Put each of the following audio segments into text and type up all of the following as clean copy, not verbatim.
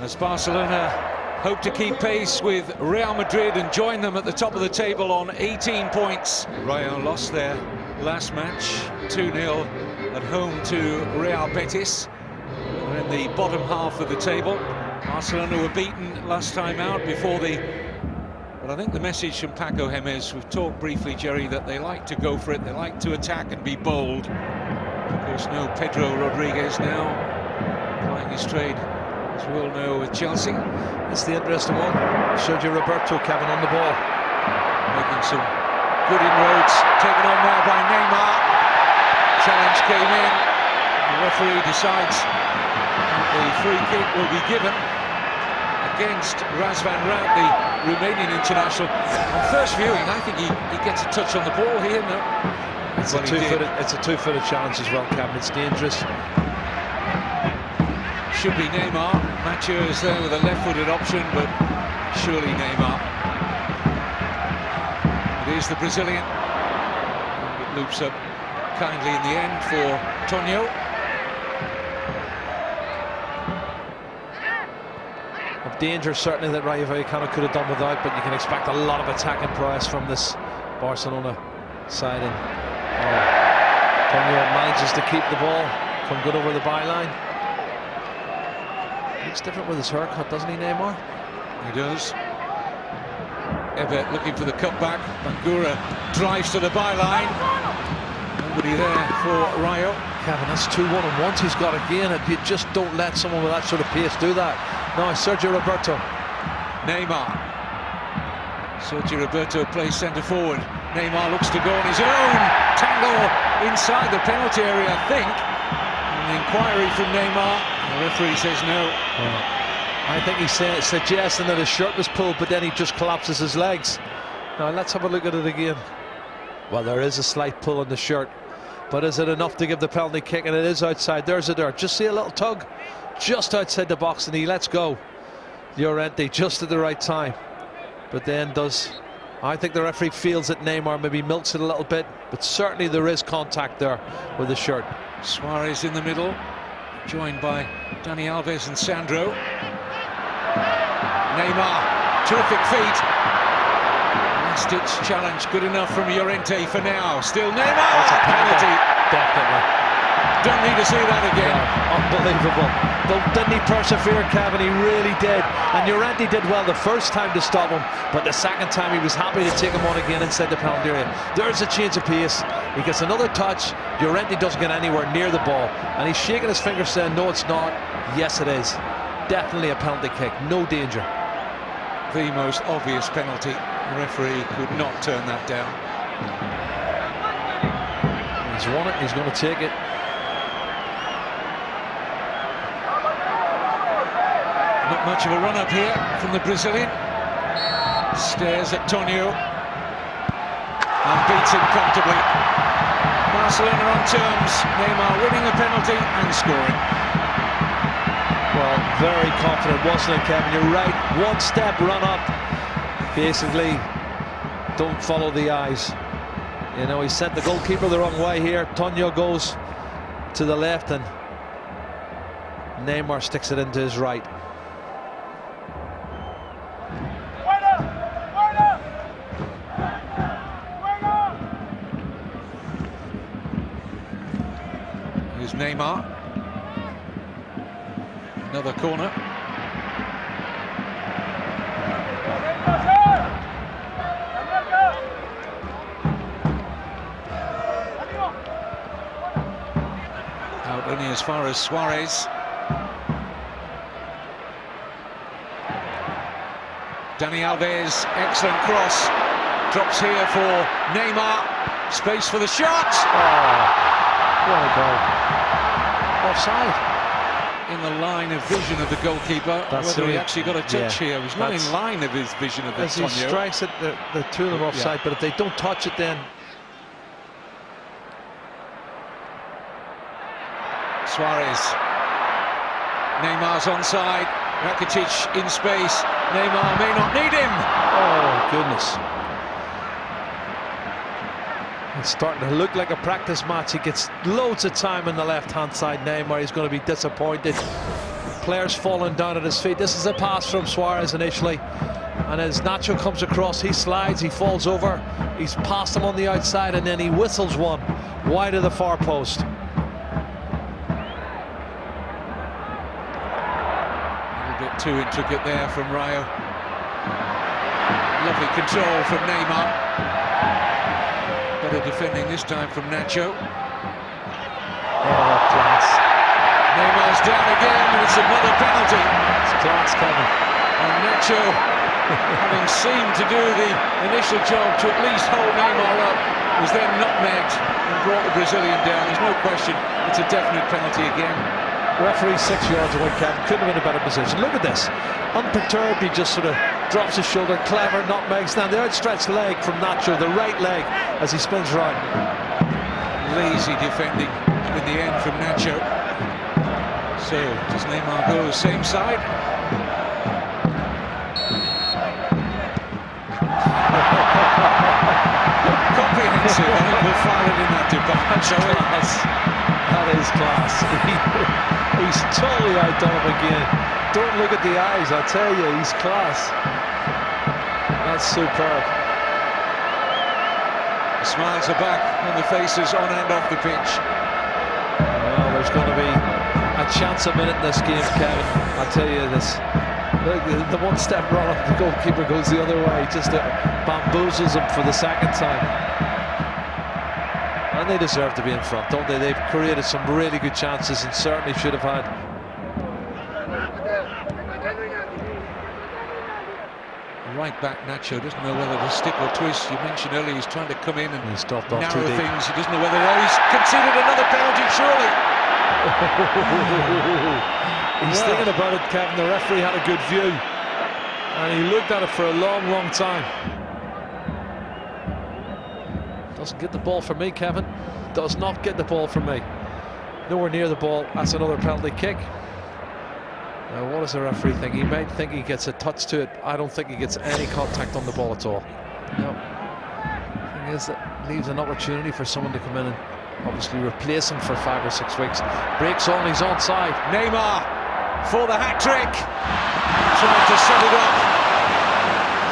As Barcelona hope to keep pace with Real Madrid and join them at the top of the table on 18 points. Rayo lost their last match 2-0 at home to Real Betis. They're in the bottom half of the table. Barcelona were beaten last time out before the... But I think the message from Paco Gémez, we've talked briefly, Jerry, that they like to go for it, they like to attack and be bold. Of course, no Pedro Rodriguez now plying his trade, as we all know, with Chelsea. It's the interesting one. Sergio Roberto, Kevin, on the ball. Making some good inroads, taken on now by Neymar. Challenge came in. The referee decides the free kick will be given against Razvan Rad, the Romanian international. On first viewing, I think he gets a touch on the ball here. No, it's a two-footed challenge as well, Kevin. It's dangerous. Should be Neymar. Mathieu is there with a left-footed option, but surely Neymar. It is the Brazilian. And it loops up kindly in the end for Tonio. Of danger, certainly, that Rayo Vallecano could have done without, but you can expect a lot of attacking prowess from this Barcelona side. And Tonio manages to keep the ball from good over the byline. Looks different with his haircut, doesn't he, Neymar? He does. Ebert looking for the cutback. Bangura drives to the byline. Nobody there for Rayo. Kevin, that's 2-1, and once he's got again, you just don't let someone with that sort of pace do that. Now Sergio Roberto. Neymar. Sergio Roberto plays centre forward. Neymar looks to go on his own. Tangle inside the penalty area, I think. An inquiry from Neymar. The referee says no. I think he's suggesting that his shirt was pulled, but then he just collapses his legs. Now let's have a look at it again. Well, there is a slight pull on the shirt, but is it enough to give the penalty kick? And it is outside. There's a dirt. Just see a little tug just outside the box, and he lets go Llorente just at the right time. But then I think the referee feels that Neymar maybe milks it a little bit, but certainly there is contact there with the shirt. Suarez in the middle, joined by Dani Alves and Sandro. Neymar, terrific feet. Last-ditch challenge, good enough from Llorente for now. Still Neymar. That's a penalty. Definitely. Don't need to see that again. Yeah, unbelievable. Didn't he persevere, Kevin? He really did. And Llorente did well the first time to stop him, but the second time he was happy to take him on again inside the penalty area. There's a change of pace. He gets another touch. Llorente doesn't get anywhere near the ball, and he's shaking his finger saying, no, it's not. Yes, it is. Definitely a penalty kick. No danger. The most obvious penalty. The referee could not turn that down. He's won it. He's going to take it. Not much of a run-up here from the Brazilian. Stares at Tonio and beats him comfortably. Barcelona on terms. Neymar winning a penalty and scoring. Well, very confident, wasn't it, Kevin? You're right. One step run up. Basically, don't follow the eyes. You know, he sent the goalkeeper the wrong way here. Tonio goes to the left, and Neymar sticks it into his right. Here's Neymar. Another corner. Out only as far as Suarez. Dani Alves, excellent cross. Drops here for Neymar. Space for the shot. Oh, what a goal. Offside. In the line of vision of the goalkeeper. Whether he actually got a touch here. He's not in line of his vision of the As he strikes it, the two of them offside, but if they don't touch it, then Suarez. Neymar's onside. Rakitic in space. Neymar may not need him. Oh, goodness. It's starting to look like a practice match. He gets loads of time on the left-hand side. Neymar is going to be disappointed. players falling down at his feet. This is a pass from Suarez initially, and as Nacho comes across, he slides, he falls over, he's past him on the outside, and then he whistles one wide of the far post. A little bit too intricate there from Rayo. Lovely control from Neymar. Better defending this time from Nacho. Oh, class. Neymar's down again, and it's another penalty. It's class, Kevin. And Nacho, having seemed to do the initial job to at least hold Neymar up, was then nutmegged and brought the Brazilian down. There's no question, it's a definite penalty again. Referee 6 yards away, Kevin. Couldn't have been a better position. Look at this. Unperturbed, he just sort of drops his shoulder. Clever nutmegs. Now the outstretched leg from Nacho, the right leg, as he spins round. Lazy defending in the end from Nacho. So, does Neymar go same side? Comprehensive, I think we'll file it in that debate. That's class. That is class. He's totally outdone him again. Don't look at the eyes, I tell you, he's class. That's superb. The smiles are back on the faces on and off the pitch. Well, there's going to be a chance a minute in this game, Kevin. I'll tell you this. The one step run up, the goalkeeper goes the other way, just bamboozles him for the second time. And they deserve to be in front, don't they? They've created some really good chances and certainly should have had. Right back, Nacho doesn't know whether to stick or twist. You mentioned earlier he's trying to come in and narrow things. He doesn't know whether he's considered another penalty, surely. He's thinking about it, Kevin. The referee had a good view and he looked at it for a long, long time. Doesn't get the ball from me, Kevin. Does not get the ball from me. Nowhere near the ball. That's another penalty kick. Now, what does the referee think? He might think he gets a touch to it. I don't think he gets any contact on the ball at all. No. The thing is, it leaves an opportunity for someone to come in and obviously replace him for 5 or 6 weeks. Breaks on, he's onside. Neymar for the hat-trick. Trying to set it up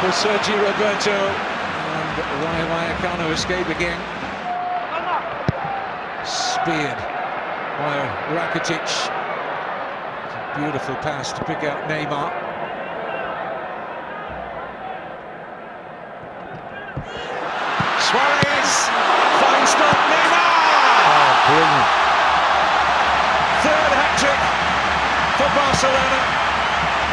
for Sergio Roberto. And Rayo Vallecano escape again. Speared by Rakitic. Beautiful pass to pick out Neymar. Suarez, fine stop, Neymar! Oh, brilliant. Third hat-trick for Barcelona.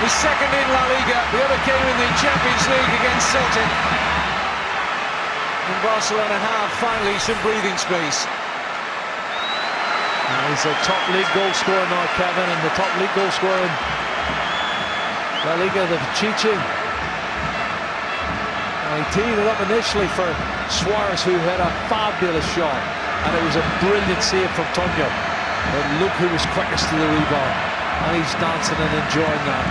His second in La Liga. The other came in the Champions League against Celtic. And Barcelona have finally some breathing space. He's a top league goal scorer now, Kevin, and the top league goal scorer in La Liga, the Chichi. He teed it up initially for Suarez, who had a fabulous shot, and it was a brilliant save from Tonyo. But look who was quickest to the rebound, and he's dancing and enjoying that.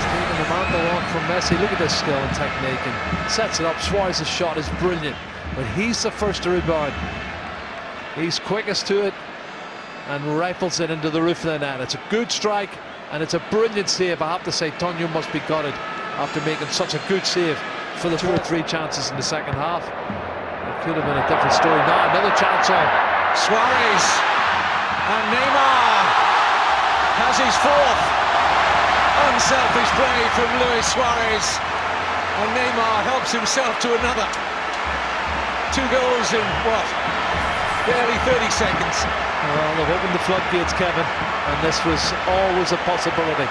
Steven the mantle on from Messi. Look at this skill and technique, and sets it up. Suarez's shot is brilliant, but he's the first to rebound. He's quickest to it and rifles it into the roof of the net. It's a good strike and it's a brilliant save. I have to say, Tonyo must be gutted after making such a good save for the 2 or 3 chances in the second half. It could have been a different story. Now another chance on. Suarez and Neymar has his 4th. Unselfish play from Luis Suarez, and Neymar helps himself to another. 2 goals in what? Barely 30 seconds. Well, they've opened the floodgates, Kevin, and this was always a possibility.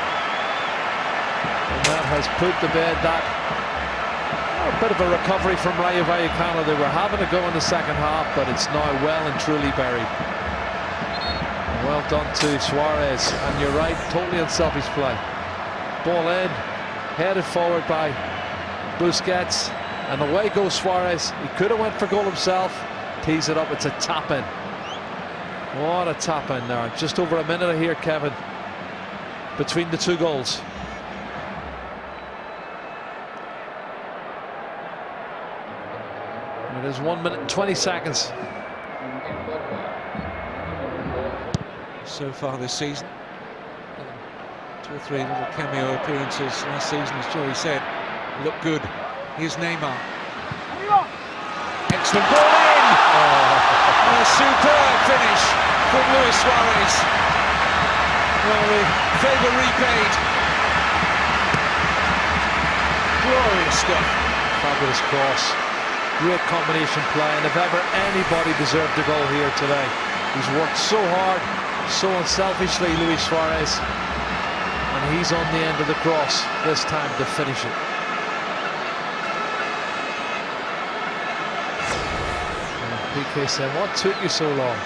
And that has put to bed that. A bit of a recovery from Rayo Vallecano. They were having a go in the second half, but it's now well and truly buried. Well done to Suarez, and you're right, totally unselfish play. Ball in, headed forward by Busquets, and away goes Suarez. He could have went for goal himself. Tees it up, it's a tap-in. What a tap-in there. Just over a minute here, Kevin, between the 2 goals. It is 1 minute and 20 seconds. so far this season. 2 or 3 little cameo appearances last season, as Joey said. Look good. Here's Neymar. Excellent ball in! And a superb finish from Luis Suarez. Well, the favour repaid. Glorious stuff. Fabulous cross. Great combination play, and if ever anybody deserved a goal here today, he's worked so hard, so unselfishly, Luis Suarez, and he's on the end of the cross this time to finish it. And PK said, "What took you so long?"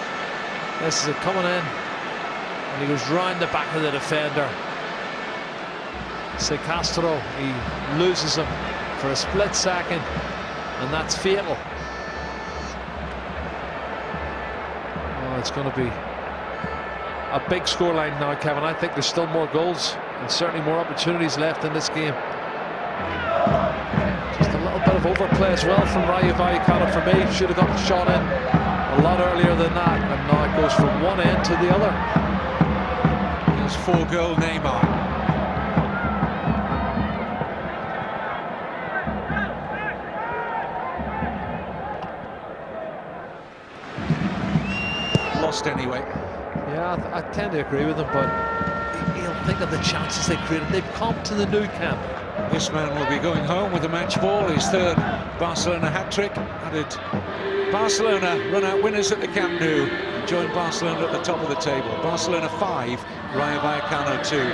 This is it coming in, and he goes round the back of the defender. Se Castro, he loses him for a split second, and that's fatal. Oh, it's going to be a big scoreline now, Kevin. I think there's still more goals and certainly more opportunities left in this game. Just a little bit of overplay as well from Rayo Vallecano for me. Should have got the shot in a lot earlier than that, and now it goes from one end to the other. Here's 4-goal Neymar. Lost anyway. Yeah, I tend to agree with him, but he'll think of the chances they created. They've come to the Nou Camp. This man will be going home with a match ball, his 3rd Barcelona hat-trick. How did Barcelona run out winners at the Camp Nou and join Barcelona at the top of the table? Barcelona 5, Rayo Vallecano 2.